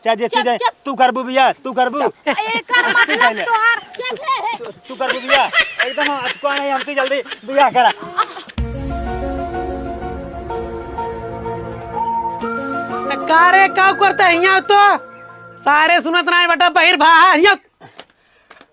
चाहे जैसे जाए तू करबू बिया तू करबू एकर मतलब तोहार चुप है तू करबू बिया एकदम अटको नहीं हमसे जल्दी बिया करा। का रे का करता है यहाँ तो सारे सुनत ना बेटा बहिर भा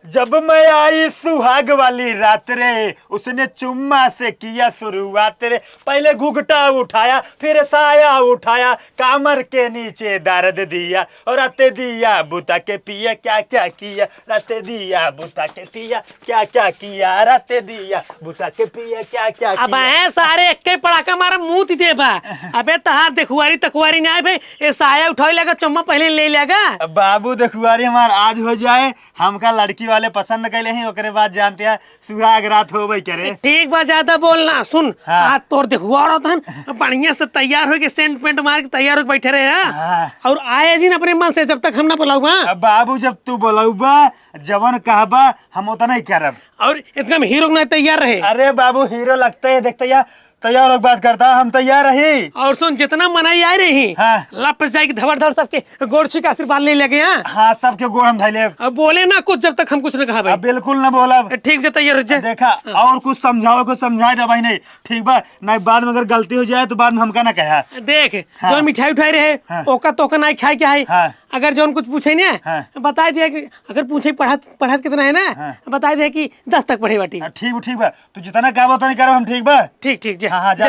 जब मैं आई सुहाग वाली रात रे उसने चुम्मा से किया शुरुआत रे। पहले घुघटा उठाया फिर साया उठाया कामर के नीचे दर्द दिया और राते दिया बुता के पिया क्या क्या किया राते दिया बुता के पिया क्या क्या किया राते दिया बुता के पिया क्या क्या किया। अब है सारे एक के पड़ाका मारा मुंह तीते बा अबे तहार देखुआरी तकुआरी नहीं भाई ये साया उठाई लगा चुम्मा पहले ले लेगा। बाबू देखुआरी हमार आज हो जाए हमका लड़की वाले पसंद कैले हैं ओकरे बाद जानते हैं सुहाग रात होबे करे। ठीक बा ज्यादा बोलना सुन हाँ। आज तोर देखुआ रहा था बढ़िया से तैयार हो के सेंट पेंट मार के तैयार हो बैठे रहे हाँ। और आए जी अपने मन से जब तक हम ना बुलाऊंगा। बाबू जब तू बोलबा जवन कहबा हम उतना ही करब और एकदम हीरो ना तैयार रहे। अरे बाबू हीरो लगते है देखते या तैयार हो बात करता हम तैयार रही। और सुन जितना मनाई आ रही हाँ। लप जाएगी धबर धड़ सबके गोड़ छू के आशीर्वाद ले लगे। हाँ सबके गोड़ हम धैले अब बोले ना कुछ जब तक हम कुछ न कहा भाई। बिल्कुल न बोलब ठीक है तैयार हो जाए। देखा और कुछ समझाओ को समझाए दे भाई नहीं ठीक बा नहीं बाद में अगर गलती हो जाए तो बाद में हमका ना कहा। देख हाँ। जो मिठाई उठाई रहे हाँ। ओका तोका नहीं खाए क्या है। हाँ। अगर जो कुछ पूछे ना हाँ। बता दिया कि अगर पूछे पढ़त कितना है ना हाँ। बता दिया कि 10 तक पढ़े बाटी। ठीक बा तू जितना कहबा उतना करब हम ठीक बा। ठीक ठीक जा। हाँ हाँ जा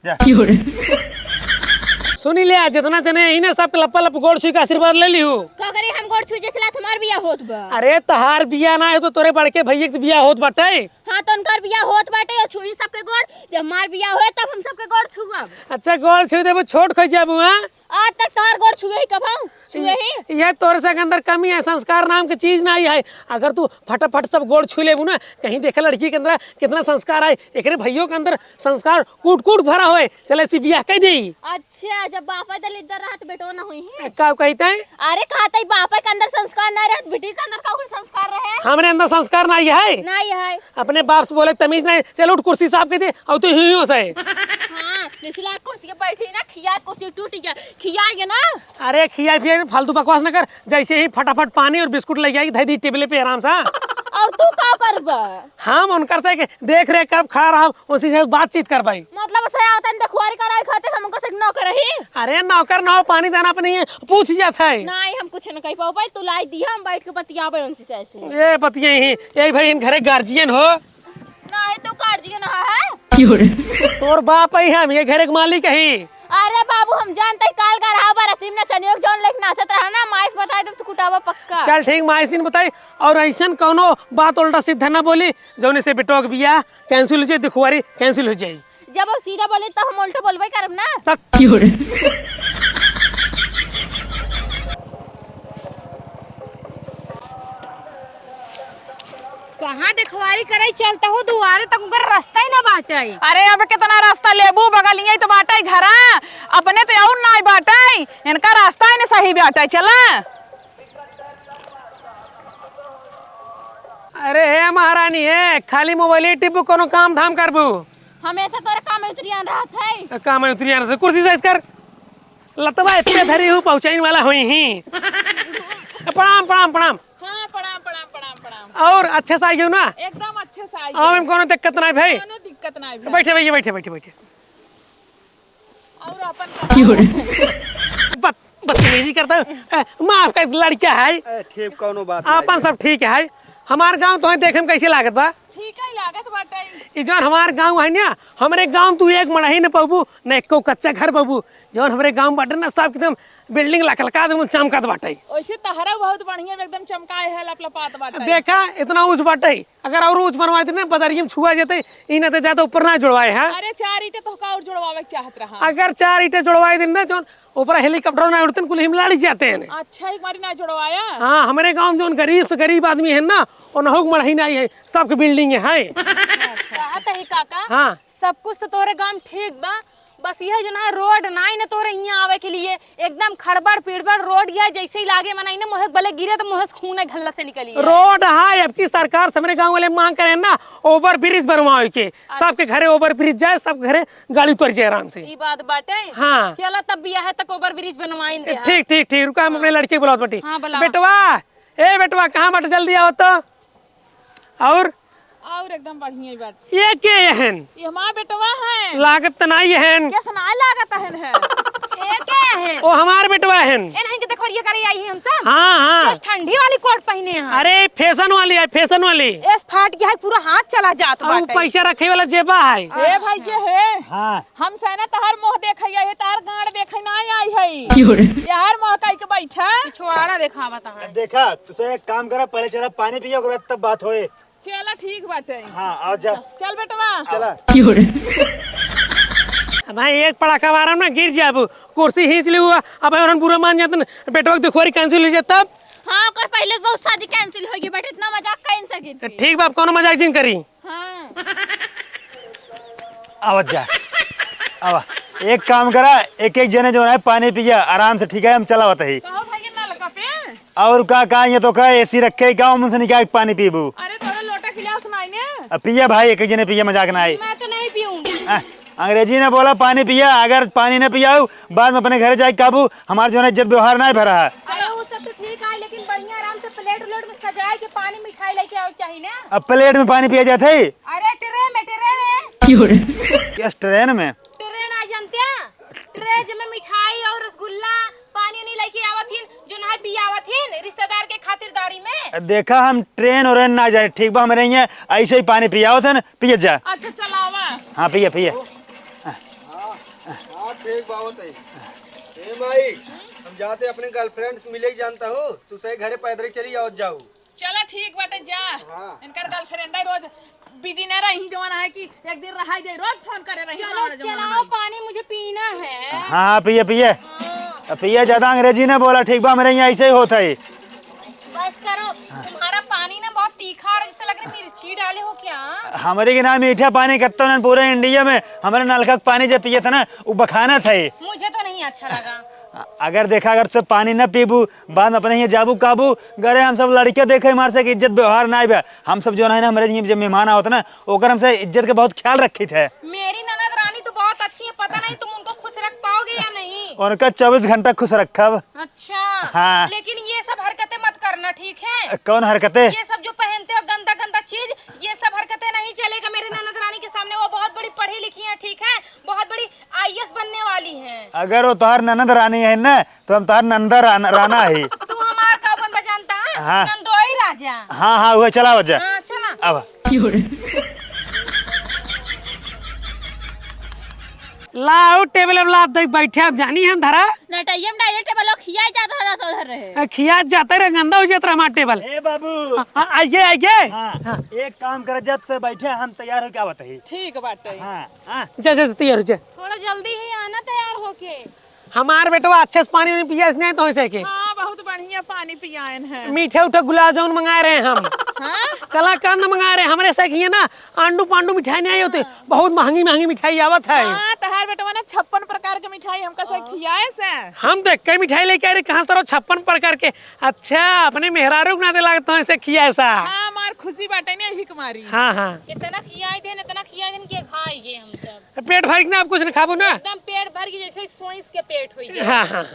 जा। सुनी ले जितना जने इने सब लप्पा लप गोड़ छू के आशीर्वाद ले लियो। का करी हम गोड़ छू जैसे तुम्हार बिया होत बा। अरे तहार बिया ना है तो तोरे बड़के भैया के बिया होत बाटे। हां तो उनकर बिया होत बाटे और छुई सबके गोड़ जब हमार बिया होए तब हम सबके गोड़ छुअब। अच्छा गोड़ छू देबो छोट खइ जाबू। हां आज तक तोहार गोड़ छुए ही कबाऊ छुए ही। ये तोरे से अंदर कमी है संस्कार नाम की चीज नहीं है। अगर तू फटाफट सब गोड़ छू लेबू ना कहीं देखे लड़की के अंदर कितना संस्कार है एकरे भैयों के अंदर संस्कार कूट कूट भरा होए चले सी बियाह कह देई। अच्छा जब बापा दल इधर रहत बेटो ना हुई है। का कहते हैं अरे कहते बापा के अंदर संस्कार ना रहत बेटी के अंदर का संस्कार रहे। हमारे अंदर संस्कार नहीं है। नहीं है अपने बाप से बोले तमीज नहीं चल उठ कुर्सी साहब के दे और तू ही हो से। हां निचला कुर्सी पे बैठी ना खिया कुर्सी टूट गया खियाएंगे ना। अरे खिया पिया फालतू बकवास न कर जैसे ही फटाफट पानी और बिस्कुट ले जाएगी धई टेबल पे आराम से। और तू का करबा। हम उन करते कि देख रेख कर खड़ा रहा उसी से बातचीत कर भाई। मतलब से आवतन देखुआरी कराए खातिर हम उनकर से नौकर रही। अरे नौकर ना हो पानी दाना पे नहीं है पूछ जाता है। नहीं हम कुछ न कह पाओ भाई तू लाई दिया हम बैठ के बतियाबे उनसे से ऐसे। ये पतिया ही यही भाई इन घरे गार्जियन हो। नहीं तो गार्जियन है तोर बाप ही हम ये घरे के मालिक ही। अरे बाबू हम जानते काल का रहा बार तीन चनियोग जौन लेक नाचत रहा ना माइस बताए तो कुटावा पक्का। चल ठीक माइसिन बताई और ऐसा कौनो बात उल्टा सीधा ना बोली जौने से बेटो के बियाह कैंसिल हो जाए दिखवारी कैंसिल हो जाए। जब वो सीधा बोले तो हम उल्टा बोलबे करब ना। कहाँ देखवारी करे चलता हो दुआरे तक उनका रास्ता ही ना बाटे। अरे अब कितना रास्ता लेबू बगलिए तो बाटे घरा अपने तो और नहीं बाटे इनका रास्ता ही नहीं सही बाटे चला। अरे हे महारानी है खाली मोबाइल टिपू कोनो काम धाम करबू हमेशा तोरे काम में उतरियान रहत है। काम में उतरिया ना कुर्सी से कर लतवा इतने धरी हूँ पहुँचाने वाला हुई ही। प्रणाम प्रणाम प्रणाम। हाँ प्रणाम प्रणाम प्रणाम प्रणाम। और अच्छे से आई हो ना एकदम अच्छे से आई आओ कोनो दिक्कत नहीं भाई। कोनो दिक्कत नहीं भाई। बैठे भैया बैठे बैठे बैठे। और अपन बदतमीजी करता है माफ कर लड़का है ठीक कौनो बात अपन सब ठीक है। हमार गांव तो देखे में कैसे लागत बा। ठीक है लागत बाटे। जौन हमार गांव है ना हमारे गांव तू एक मड़ही न पाबू न एको कच्चा घर पाबू जौन हमारे गांव बाटे ना सब एकदम बिल्डिंग लकलका दे चमकत बाटे। वैसे तहरा बहुत बढ़िया एकदम चमकाए है लपलपात बाटे। देखा इतना ऊंच बाटे अगर और ऊंच बनवा दे ना बदरिया में छुआ जेते इने ते ज्यादा ऊपर ना जुड़वाए है। अरे 4 ईंटें तो का और जुड़वावे के चाहत रहा। अगर 4 ईंटें जुड़वाए दिन ना जौन ऊपर हेलीकॉप्टर ना उड़ते कुल हिमलाड़ी जाते हैं। अच्छा एक बारी ना जुड़वाया। हाँ हमारे गांव में जौन गरीब से गरीब आदमी है ना उन्हों मड़ही नहीं है सबके बिल्डिंग है। कहत है काका हाँ सब कुछ तो तोरे गांव ठीक बा बस यह जो ना रोड नाई न तोरे यहाँ आवे के लिए एकदम खड़बड़ पिड़बड़ रोड या जैसे ही लागे मनाई ना मोहे भले गिरे तो मोहे खून घल्ला से निकली रोड है अब की सरकार से हमारे गांव वाले मांग करे ना ओवर ब्रिज बनवाए के सबके घरे ओवर ब्रिज जाए सब घरे गाड़ी उतर जाए आराम से। ई बात बाटे। हाँ चलो तब बिया है तक ओवर ब्रिज बनवाइन दे। ठीक ठीक ठीक रुका हम अपने लड़के बुलाओ बेटी। हाँ, बुलाओ। बेटवा ए बेटवा कहाँ बाटे जल्दी आओ तो। और एकदम बढ़िया बात। ये के हन ये हमारा बेटवा है। लागत त नहीं हन क्या सुनाए लागत है ए क्या है? ओ हमार बेटवा हन। ए नहीं के देखो ये करे आई है हम सब। हाँ हाँ बस ठंडी वाली कोट पहने हैं। अरे फैशन वाली है फैशन वाली। एस फाट गया है पूरा हाथ चला जात और बाटे। पैसा रखे वाला जेबा है। ए भाई ये है हाँ हम सेना तहर मोह देखै है तार गाड़ देखै ना आई है यार मोह काई के बैठा पिछवाड़ा देखा बता है। देखा तुझे एक काम करा पहले चला पानी पिया ओकरा तब बात होए। चला ठीक बाटे। हाँ आओ जा चल बेटवा चला। भाई एक पड़ाका मारा ना गिर जाए अब कुर्सी खींच ली हुआ अब और बुरा मान जाते बेटवा की दुखवारी कैंसिल हो जाए तब। हाँ कर पहले से बहुत शादी कैंसिल होगी बट इतना मजाक कैन सकी। ठीक बाप कौन मजाक जिन करी। हाँ आवाज जा आवा एक काम करा एक एक जने जो है पानी पिया आराम से ठीक है हम चला बताई। कहो भाई ये ना लगा पे। और का ये तो का एसी रखे गाँव में से निकाल पानी पीबू। अरे थोड़ा लोटा खिला सुनाई ने। अब पिया भाई एक एक जने पिया मजाक ना आए। मैं तो नहीं पीऊंगी। अंग्रेजी ने बोला पानी पिया अगर पानी न पियाओ बाद में अपने घर जाए काबू हमारे जो है इज्जत व्यवहार नहीं भरा है। अरे वो सब तो ठीक है लेकिन बढ़िया आराम से प्लेट उलेट में सजाए के पानी मिठाई लेके आओ चाहिए ना। अब प्लेट में पानी पिया जाते है। अरे ट्रेन में ट्रेन आ जानते हैं ट्रेन में मिठाई और रसगुल्ला पानी नहीं लेके आवथिन जो ना पिया आवथिन रिश्तेदार के खातिरदारी में। देखा हम ट्रेन और ना जाए ठीक बा हमारे यहाँ ऐसे ही पानी पियाओ थे ना पिए जा। अच्छा चलावा। हाँ पिए पिए। हाँ ठीक बात है। ए भाई हम जाते अपने गर्लफ्रेंड से मिले जानता हूँ तू सही घरे पैदल चली आओ जाओ। चला ठीक बाटे जा। हाँ। इनकर गर्लफ्रेंड है रोज बिजी न रही जवान है कि एक दिन रहा जाए रोज फोन करे रही। चलो चलाओ पानी मुझे पीना है। हाँ पिए पिए पिए ज्यादा अंग्रेजी ने बोला ठीक बा हमारे यहाँ ऐसे ही होता है। बस करो तुम्हारा पानी ना बहुत तीखा और जैसे लग रहा है मिर्ची डाले हो क्या। हमारे के नाम मीठा पानी करता ना पूरे इंडिया में हमारे नलका का पानी जब पिए था ना वो बखाना था। मुझे तो नहीं अच्छा लगा। अगर देखा अगर सब पानी न पीबू बाद में अपने यहाँ जाबू काबू गरे हम सब लड़के देखे हमारे से इज्जत व्यवहार ना आए हम सब जो है ना हमारे जब मेहमान आवत ना ओकर हमसे इज्जत का बहुत ख्याल रखी थे। मेरी ननद रानी तो बहुत अच्छी है पता नहीं तुम उनको खुश रख पाओगे या नहीं। उनका 24 घंटा खुश रखा। अच्छा हाँ। लेकिन ये सब हरकतें मत करना ठीक है। कौन हरकतें? ये सब जो पहनते हो गंदा गंदा चीज ये सब हरकतें नहीं चलेगा मेरी ननद रानी के सामने। वो बहुत बड़ी पढ़ी लिखी है ठीक है बहुत बड़ी IAS बनने वाली है। अगर वो तोहर ननद रानी है ना तो हम तोहर नंदा राना है। तू हमारा कौन बजानता है? हाँ। नंदोई राजा। हाँ हाँ वो चला वजह हाँ चला। अब लाओ टेबल अब लाद दे बैठे अब जानी हम धरा नटैयम डायरेक्ट टेबल खिया जाता था तो उधर रहे। खिया जाते रहे गंदा हो जाता हमारा टेबल। ए बाबू आइए आइए। हाँ एक काम कर जब से बैठे हम तैयार हो क्या बताइए। ठीक बाटे। हाँ हाँ जा जा तैयार हो जा। थोड़ा जल्दी ही आना तैयार होके। हमार बेटवा अच्छे से पानी नहीं पिया नहीं तो ऐसे के हाँ बहुत बढ़िया पानी पियान है। मीठे उठे गुलाब जामुन मंगा रहे हैं हम। हाँ? कलाकंद मंगा रहे हैं हमारे से किए ना आंडू पांडू मिठाई नहीं आई होती बहुत महंगी महंगी मिठाई आवत है। हाँ तहार बेटवा ना 56 प्रकार के मिठाई हमका से खियाए से। हम देख कई मिठाई लेके आ रहे कहाँ से 56 प्रकार के। अच्छा अपने मेहरारू को ना दे लागत तो ऐसे किया ऐसा। हाँ मार खुशी बाटे ने हिक मारी। हाँ हाँ इतना खियाई थे इतना खियाई थे कि खाएंगे हम सब। पेट भर के ना आप कुछ नहीं खाबो ना। एकदम पेट भर के जैसे सोइस के पेट हुई है। हाँ हाँ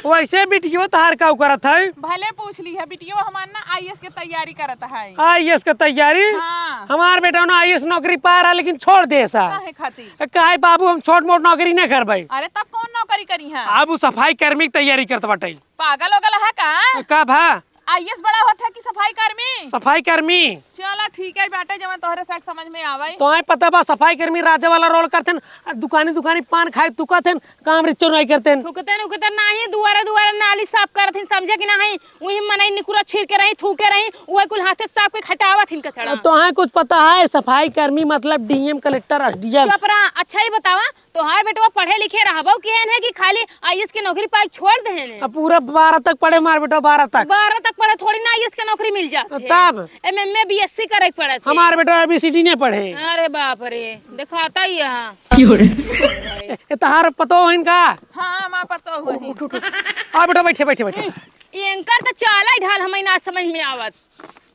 वैसे बिटियो तहार का करत है। भले पूछ ली है बिटियो हमार ना IAS के तैयारी करत है। IAS का तैयारी। हाँ। हमार बेटा ना IAS नौकरी पा रहा लेकिन छोड़ दे सा। काहे खातिर? काहे बाबू हम छोट मोट नौकरी नहीं कर भाई। अरे तब कौन नौकरी करी है? अब वो सफाई कर्मी की तैयारी करत बाटे। पागल होगल है का? कब है? IAS बड़ा होता है कि सफाई कर्मी? सफाई कर्मी। चला ठीक है बेटा जब तोहरे से समझ में आवे। तो आए पता बा सफाई कर्मी राजा वाला रोल करते दुकानी दुकानी पान खाए तुकते काम रिचो नहीं करते। थूकते उकते नहीं दुआरा दुआरा नाली साफ करथिन समझे कि नहीं वही मनई निकुरा छीर के रही थूके रही वही कुल हाथे साफ के खटावथिन कचड़ा। तो है कुछ पता है सफाई कर्मी मतलब DM कलेक्टर SDM। चुप रहा अच्छा ही बतावा तोहार बेटवा पढ़े लिखे रहबो केहन है कि खाली IAS की नौकरी पाई छोड़ देहन है। पूरा 12 तक पढ़े मार बेटा 12 तक। 12 तक पड़े थोड़ी ना आईएएस के नौकरी मिल जाती है। तब एमएमए बीएससी करे पड़े थे। हमारे बेटा ABCD नहीं पढ़े। अरे बाप रे, देखो आता ही यहाँ। तहार पतो हो इनका? हाँ माँ पता हुआ आ बेटा बैठे बैठे बैठे। एंकर तो चाला ही ढाल हमें ना समझ में आवत।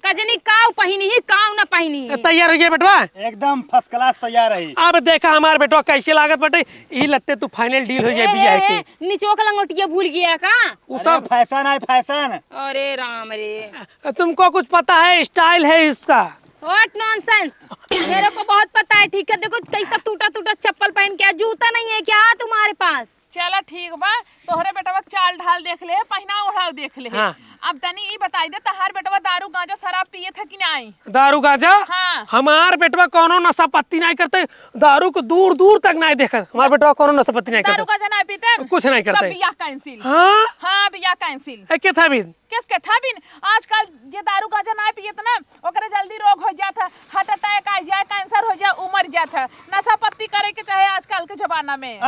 कजनी काऊ पहिनी ही काऊ ना पहिनी ही। तैयार हो गया बेटवा? एकदम फर्स्ट क्लास तैयार है। अब देखा हमारे बेटवा कैसे लागत बटे, ई लगते तू फाइनल डील हो जाए बियाह के। नीचो का लंगोटिया भूल गया का? वो अरे सब फैशन है फैशन। अरे राम रे, तुमको कुछ पता है? स्टाइल है इसका। What nonsense. मेरे को बहुत पता है। ठीक है, देखो कैसा टूटा टूटा चप्पल पहन के, जूता नहीं है क्या तुम्हारे पास? चला ठीक बा, तोहरे बेटवा चाल ढाल देख ले, पहना ओढ़ाव देख ले। हाँ। अब तनी ई बताई दे, तहार बेटवा दारू गांजा शराब पिए था कि नहीं? दारू गांजा? हाँ। हमार बेटवा कोनो नशा पत्ती नहीं करते, दारू को दूर दूर तक नहीं देखा। हमार बेटवा कोनो नशा पत्ती नहीं दारू करते, गांजा नहीं पीते? कुछ नहीं करते। तब बियाह कैंसिल। हाँ हाँ बियाह कैंसिल। के था भी किसके था बिन? आजकल ये दारू गांजा नहीं पियत ना, ओकरे जल्दी रोग हो जाता, हार्ट अटैक आ जाए, कैंसर हो जाए, उमर जाता। नशा पत्ती करे के चाहे आजकल के जमाना में।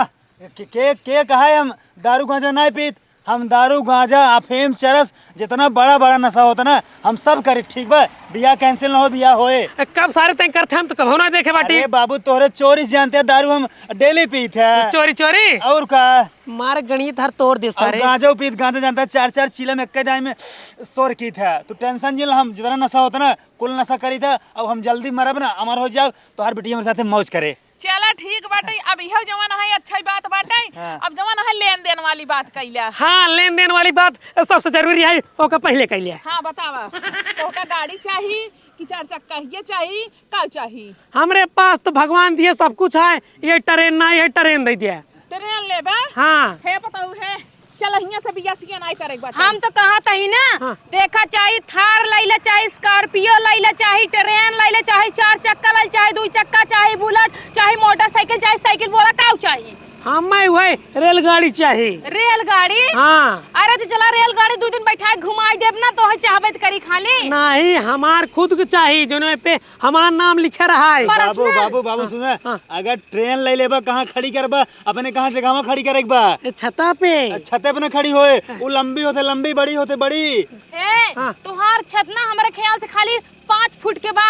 के कहा है हम दारू गांजा नहीं पीत? हम दारू गांजा अफीम चरस जितना बड़ा बड़ा नशा होता ना हम सब करे। ठीक बा, बियाह कैंसिल ना हो, बियाह होए। कब सारे तय करते हम तो कभी ना देखे बाटी। अरे बाबू तोहरे चोरी से जानते हैं, दारू हम डेली पीते हैं। चोरी चोरी और का मार गणित हर तोड़ दे और सारे। गांजा पीत, गांजा जानता है 4-4 चीलम एक टाइम में सोर की था। तो टेंशन जिल हम जितना नशा होता ना कुल नशा करी था। अब हम जल्दी मरब ना, अमर हो जाओ तो हर बेटी हमारे साथ मौज करे। चला ठीक बाटे, अब यह जमाना है अच्छा बात बाटे। हाँ। अब जमाना है लेन देन वाली बात कैला। हाँ लेन देन वाली बात सबसे जरूरी है, ओका पहले कर लिया। हाँ बतावा, तो का गाड़ी चाहिए कि 4 चक्का ये चाहिए, का चाहिए? हमरे पास तो भगवान दिए सब कुछ है, ये ट्रेन ना ये ट्रेन दे दिया। ट्रेन लेबा? हाँ है बताऊ है। चल हियां से बिया सिया नहीं करे बाटे। हम तो कहा था ही ना। हाँ। देखा चाहे थार लैला, चाहे स्कॉर्पियो लैला, चाहे ट्रेन लैला, चाहे 4 चक्का लैला, चाहे 2 चक्का, चाहे बुलेट, चाहे मोटरसाइकिल, चाहे साइकिल, बोला का चाहिए? हमें वही रेलगाड़ी चाहिए। रेलगाड़ी? हाँ अरे तो चला रेलगाड़ी 2 दिन बैठा घुमाई देब ना, तो चाहबे तो करी खाली। नहीं हमार खुद के चाहिए, जो पे हमारा नाम लिखा रहा है। बाबू बाबू बाबू सुना, अगर ट्रेन ले लेबा कहाँ खड़ी करबा? अपने कहाँ जगह खड़ी करे बा? छता पे। छते पे ना खड़ी होए, वो लंबी होते, लंबी बड़ी होते बड़ी। ए तुहार छत ना हमारे ख्याल से खाली 5 फुट के बा।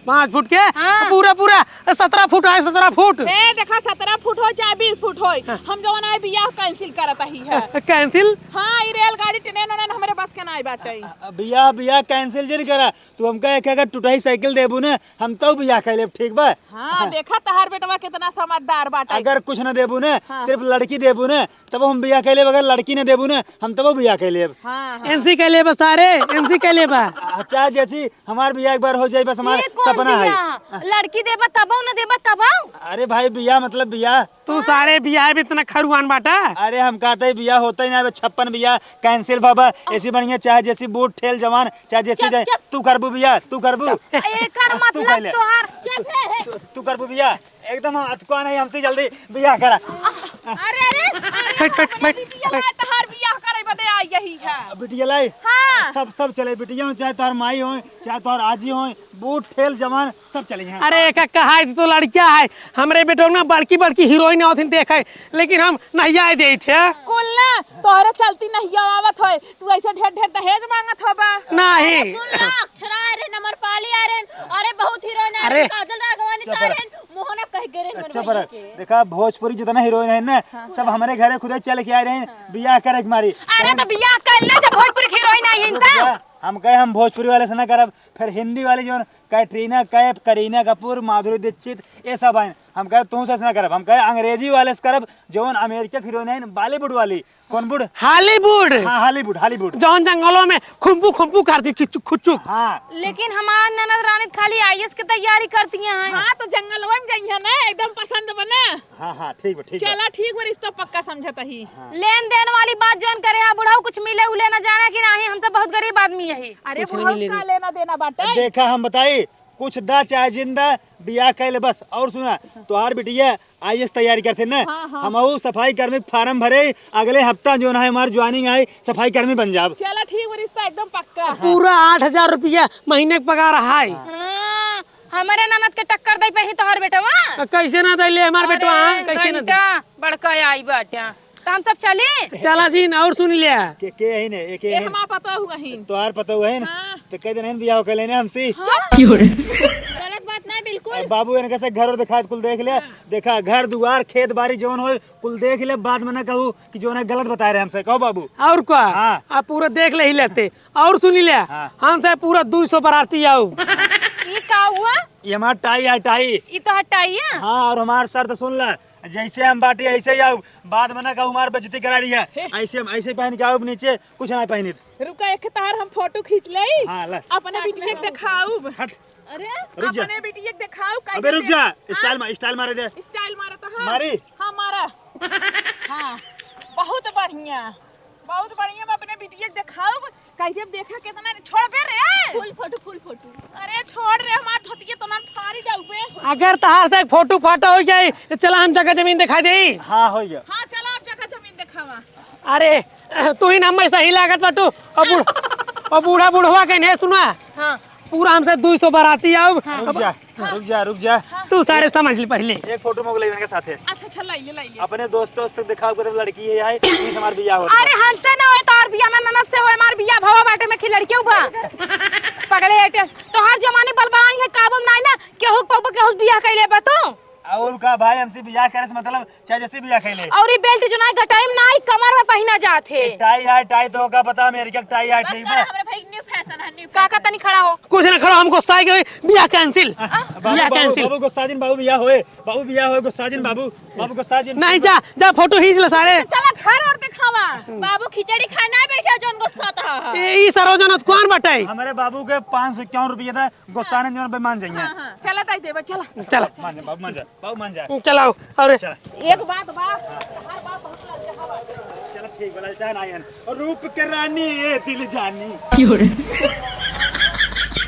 5 फुट के? हाँ। पूरा पूरा 17 फुट है, 17 फुट। ए देखा 17 फुट हो चाहे 20 फुट हो, हम जवन है बियाह कैंसिल करत ही है। कैंसिल? हाँ ई रेलगाड़ी ट्रेन ओनेन हमारे बस के नहीं बाटे। बियाह बियाह कैंसिल जिन करा तू हमका एक अगर टूटाई साइकिल देबू ना हम तो बियाह कर लेब। ठीक बा? हाँ देखा तहार बेटवा कितना समझदार बाटे। अगर कुछ न देबू ना, सिर्फ लड़की देबू ना तब हम बियाह कर लेब। अगर लड़की न देबू ना हम तब बियाह कर लेब। हाँ एनसी के लिए बस सारे, एनसी के लिए बा। अच्छा जैसी हमार बियाह एक बार हो जाए बस हमारा ये कौन सपना है। बिया? लड़की देबा तबाऊ ना देबा तबाऊ? अरे भाई बियाह मतलब बियाह। तू सारे बियाह भी इतना खरुआन बाटा। अरे हम कहते हैं बियाह होता ही ना, 56 बियाह कैंसिल बाबा। ऐसी बढ़िया चाहे जैसी बूढ़ ठेल जवान चाहे जैसी जाए तू करबू बियाह, तू करबू। एकर मतलब तोहार तू करबू बियाह एकदम अतको नहीं हमसे जल्दी बियाह करा। अरे अरे तहार बियाह करे बदे आई यही है। बिटिया लाई हाँ। सब चले बिटिया, चाहे तोहर माई हो चाहे तोहर आजी हो, बूढ़ ठेल जवान सब चले हैं। अरे कहा है तो लड़किया है हमरे बेटो ना, बड़की बड़की हीरोइन होथिन देखे, लेकिन हम नहीं आए दे थे। कुल ना तोहरे चलती नहीं आवत है, तू ऐसे ढेर ढेर दहेज मांगत होबा। नहीं सुन ला, अक्षरा आ रहे, नंबर पाली आ रहे, अरे बहुत हीरोइन आ रहे, काजल राघवानी आ रहे, मोहना कह के रहे। अच्छा पर देखा भोजपुरी जितना हीरोइन है ना सब हमारे घरे खुद चल के आए रहे बियाह करे मारी। अरे तो बियाह कर ले जब भोजपुरी हीरोइन आई हिंदा। हम कहे हम भोजपुरी वाले से ना करब, फिर हिंदी वाली जो कैटरीना कैफ, करीना कपूर, माधुरी दीक्षित ये सब आए। हम कहे तू से ना करब, हम कहे अंग्रेजी वाले से करब जौन अमेरिका हीरोइन है, बॉलीवुड वाली। कौन बुड? हॉलीवुड। हाँ हॉलीवुड हॉलीवुड। जौन जंगलों में खुम्पू खुम्पू करती खिचुक खुचुक। हाँ लेकिन हमार ननद रानी खाली आईएएस की तैयारी करती हैं। हाँ तो जंगल में गई है ना, एकदम पसंद बना। हाँ हाँ ठीक बा ठीक बा। चला ठीक बा, रिश्ता पक्का समझता ही। लेन देन वाली बात जौन करे है, बुढ़ाऊ कुछ मिले उले न जाने की नहीं, हम सब बहुत गरीब आदमी है। अरे बुढ़ऊ का लेना देना बाटे। देखा हम बताई कुछ दा चाहे जिंदा बियाह कैले बस। और सुना तोहार बिटिया आईएएस तैयारी करते ना, हम सफाई कर्मी फार्म भरे, अगले हफ्ता जो है हमारी ज्वाइनिंग आई सफाई कर्मी बन जाब। चला ठीक बा, रिश्ता एकदम पक्का। पूरा 8000 रुपया महीने का पगार है। हाँ, हमारे ननद के टक्कर दे पे ही तोहर बेटवा। कैसे ना दे ले हमार बेटवा? कैसे ना दे? बड़का आई बाटा तो हम सब चले। चला जी और सुन लिया। के है ने एक ये है हमा पता हुआ ही। तोहार पता हुआ है ना हाँ। तो कई दिन है बियाह कर लेने हमसे। गलत बात नहीं बिल्कुल। बाबू इनके से घर और दिखा कुल देख ले, देखा घर दुआर खेत बाड़ी जौन हो कुल देख ले, बाद में ना कहूँ कि जो है गलत बता रहे हमसे। कहो बाबू और क्या हाँ। आप पूरा देख ले ही लेते। और सुन लिया हाँ। हमसे पूरा 200 बाराती आओ। ये का हुआ? ये हमारा टाई है टाई। ये तो हटाइए। हाँ और हमारे शर्त सुन ला, जैसे हम बाटी ऐसे ही आओ, बाद में ना कहूँ हमारी बेइज्जती करा रही है। ऐसे हम ऐसे पहन के आओ, नीचे कुछ ना पहनी। रुका एक तार हम फोटो खींच ले। हाँ ला अपने बिटिया के दिखाऊ। हट अरे रुक जा। अपने बिटिया के दिखाऊ। अबे रुक जा, स्टाइल मारे दे। स्टाइल मारा तो हाँ। मारी? हाँ मारा। हाँ बहुत बढ़िया बहुत बढ़िया। मैं अपने बिटिया के दिखाऊ। कहिए देखा कितना छोड़ पे रे। Full photo. अरे छोड़ रे हमार धोतिया तो ना फाड़ी जाऊ पे। अगर तहार से फोटो फाटा हो जाए तो चला हम जगह जमीन दिखा दे। हाँ हो गया। हाँ चलो आप जगह जमीन दिखावा। अरे तू ही नाम सही लागत बाटू। और बूढ़ा बुढ़वा के नहीं सुना। हाँ पूरा हमसे 200 बाराती आओ। रुक जा तू सारे समझ ले पहले। एक फोटो मोग ले के साथ है। अच्छा लाइए। अपने दोस्तों से दिखाओ कर लड़की है ये हमार बियाह हो। अरे हमसे ना होए तो और बिया में ननद से होए, मार बिया भवा बाटे में खिलड़ क्यों बा पगले एटे तो हर जमाने बलबाई है काबू नहीं ना केहू पबो केहू बिया कइले बा तो। और का भाई हमसे बियाह करे से मतलब चाहे जैसे बियाह खेले। और ये बेल्ट जो ना गटाइम ना कमर में पहना जात है। टाई है टाई तो का पता अमेरिका का टाई है ठीक है। हमरे भाई न्यू फैशन है न्यू। का तनी खड़ा हो। कुछ ना खड़ा हमको गुस्सा के बिया कैंसिल। बिया कैंसिल। बाबू गुस्साजिन बाबू बियाह होए गुस्साजिन बाबू गुस्साजिन। नहीं जा फोटो खींच ले सारे। चला घर और दिखावा। बाबू खिचड़ी खाना बैठा जोन गुस्सा था। ई सरोजन कौन बटाई। हमारे बाबू के 551 रुपये था गुस्साने जो बेमान जाएंगे। चला ताई देवा चला। चला मान जा बाबू मान जा बाबू मान जा। चलाओ। और चल एक बात बा हर बात बहुत ललचा हवा। चल ठीक बोला चाह नायन और रूप के रानी ये दिल जानी।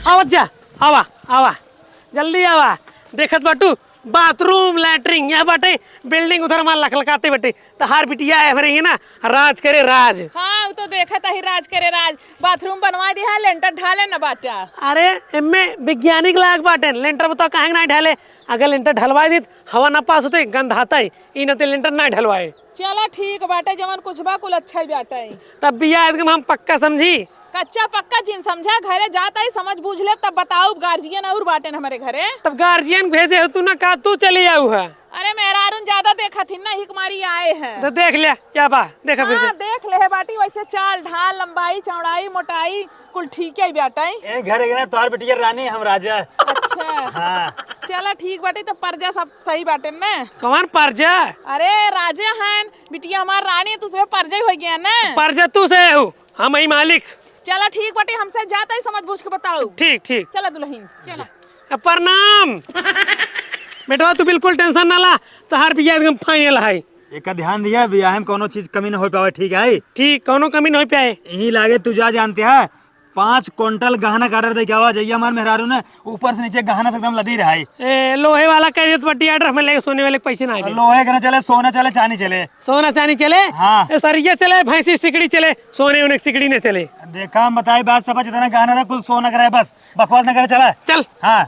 आवा जल्दी आवा। देखत बाटू बाथरूम लैट्रिन यहाँ बाटे बिल्डिंग उधर मार लखलकाते बटे तो हार बिटिया है भरे ना राज करे राज। हाँ वो तो देखा था ही राज करे राज। बाथरूम बनवा दिया लेंटर ढाले न बाटा। अरे इनमें वैज्ञानिक लाग बाटे लेंटर बताओ काहे ना ढाले। अगर लेंटर ढलवाई दी हवा ना पास होते गंध आता है इन लेंटर ना ढलवाए। चला ठीक बाटे जवन कुछ बा कुल अच्छा ही बाटे। तब बिया एकदम हम पक्का समझी। कच्चा पक्का जिन समझा घरे जाता ही समझ बूझ ले तब बताओ गार्जियन और बाटे हमारे घरे। तब गार्जियन भेजे हो तू ना का तू चली आऊ है। अरे मेरा अरुण ज्यादा देखा थी ना हिकमारी आए हैं। तो देख लिया क्या बा देखा फिर हाँ देख ले बाटी वैसे चाल ढाल लंबाई चौड़ाई मोटाई कुल ठीक है बाटा। ए घर है ना तोहार बिटिया रानी हम राजा। अच्छा हाँ चला ठीक बाटी तो पर्जा सब सही बाटे ना। कौन परजा। अरे राजा हैं बिटिया हमार रानी दूसरे पर्जा ही हो गया ना। परजा तू से हो हम ही मालिक। चला ठीक बाटी हमसे जाता ही समझ बूझ के बताओ। ठीक चला दुल्हन चला। प्रणाम बेटवा तू बिल्कुल टेंशन ना ला तहार बिया एकदम फाइनल है। एक का ध्यान दिया बियाह में कोनो चीज कमी ना हो पावे ठीक है। ठीक कोनो कमी नहीं पाए। यही लागे तू जा जानते है 5 क्विंटल गहना का ऑर्डर दे के आवा जाइए हमारे मेहरारू ने ऊपर से नीचे गहना से एकदम लदी रहा है। लोहे वाला कह देत बट्टी ऑर्डर में लेके सोने वाले पैसे ना आए। लोहे का ना चले सोना चले चांदी चले। सोना चांदी चले। हाँ। सरिया चले भैंसी सिकड़ी चले सोने उन्हें सिकड़ी ने चले। देखा हम बताई बात समझ इतना गहना ना कुल सोना करे बस बकवास ना करे चला चल। हाँ